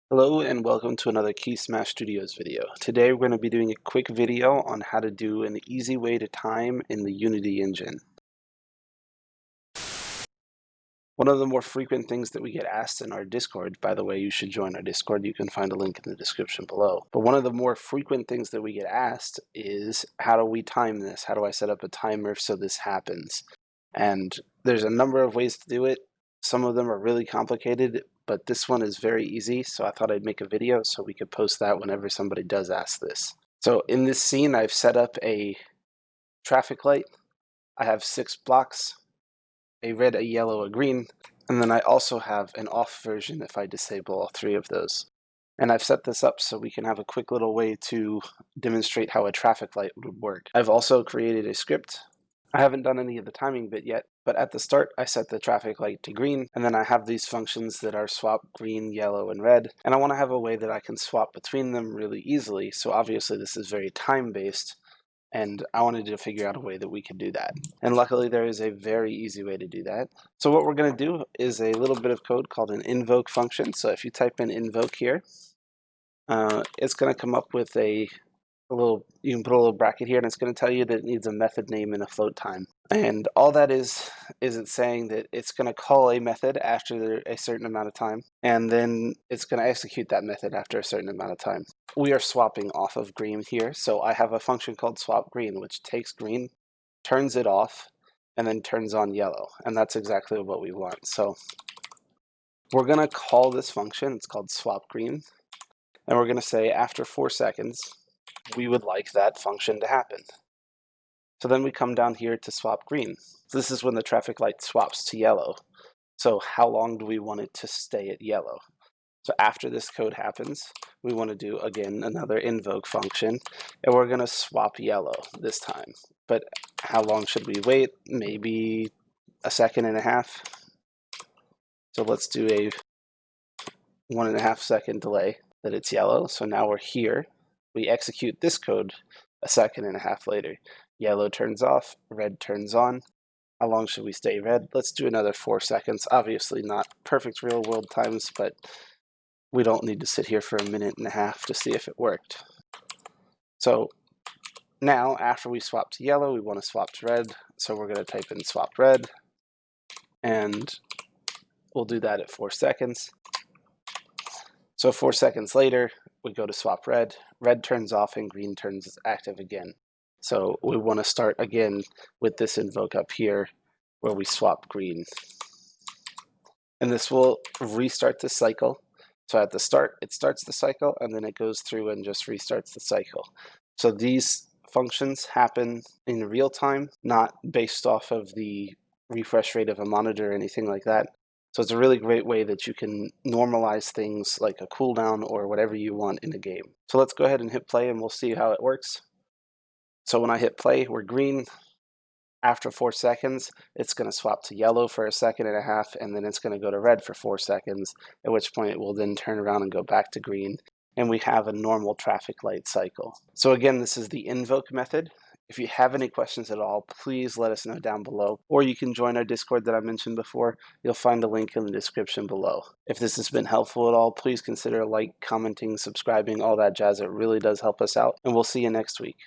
Hello and welcome to another Key Smash Studios video. Today we're going to be doing a quick video on how to do an easy way to time in the Unity engine. One of the more frequent things that we get asked in our Discord, by the way, you should join our Discord, you can find a link in the description below. But one of the more frequent things that we get asked is, how do we time this? How do I set up a timer so this happens? And there's a number of ways to do it. Some of them are really complicated, but this one is very easy, so I thought I'd make a video so we could post that whenever somebody does ask this. So in this scene, I've set up a traffic light. I have 6 blocks, a red, a yellow, a green, and then I also have an off version if I disable all 3 of those. And I've set this up so we can have a quick little way to demonstrate how a traffic light would work. I've also created a script. I haven't done any of the timing bit yet, but at the start I set the traffic light to green, and then I have these functions that are swap green, yellow, and red, and I want to have a way that I can swap between them really easily. So obviously this is very time-based, and I wanted to figure out a way that we could do that. And luckily there is a very easy way to do that. So what we're going to do is a little bit of code called an invoke function. So if you type in invoke here, it's going to come up with you can put a little bracket here, and it's going to tell you that it needs a method name and a float time. And all that is it's saying that it's going to call a method after a certain amount of time, and then it's going to execute that method after a certain amount of time. We are swapping off of green here, so I have a function called swap green, which takes green, turns it off, and then turns on yellow, and that's exactly what we want. So we're going to call this function, it's called swap green, and we're going to say after 4 seconds, we would like that function to happen. So then we come down here to swap green. So this is when the traffic light swaps to yellow. So how long do we want it to stay at yellow? So after this code happens, we want to do, again, another invoke function, and we're going to swap yellow this time. But how long should we wait? Maybe 1.5 seconds. So let's do a 1.5 second delay that it's yellow. So now we're here. We execute this code 1.5 seconds later. Yellow turns off, red turns on. How long should we stay red? Let's do another 4 seconds. Obviously not perfect real world times, but we don't need to sit here for 1.5 minutes to see if it worked. So now after we swap to yellow, we want to swap to red. So we're going to type in swap red, and we'll do that at 4 seconds. So 4 seconds later, we go to swap red, red turns off, and green turns active again. So we want to start again with this invoke up here where we swap green. And this will restart the cycle. So at the start, it starts the cycle, and then it goes through and just restarts the cycle. So these functions happen in real time, not based off of the refresh rate of a monitor or anything like that. So it's a really great way that you can normalize things like a cooldown or whatever you want in a game. So let's go ahead and hit play, and we'll see how it works. So when I hit play, we're green. After 4 seconds, it's going to swap to yellow for 1.5 seconds, and then it's going to go to red for 4 seconds, at which point it will then turn around and go back to green, and we have a normal traffic light cycle. So again, this is the invoke method. If you have any questions at all, please let us know down below, or you can join our Discord that I mentioned before. You'll find a link in the description below. If this has been helpful at all, please consider commenting, subscribing, all that jazz. It really does help us out, and we'll see you next week.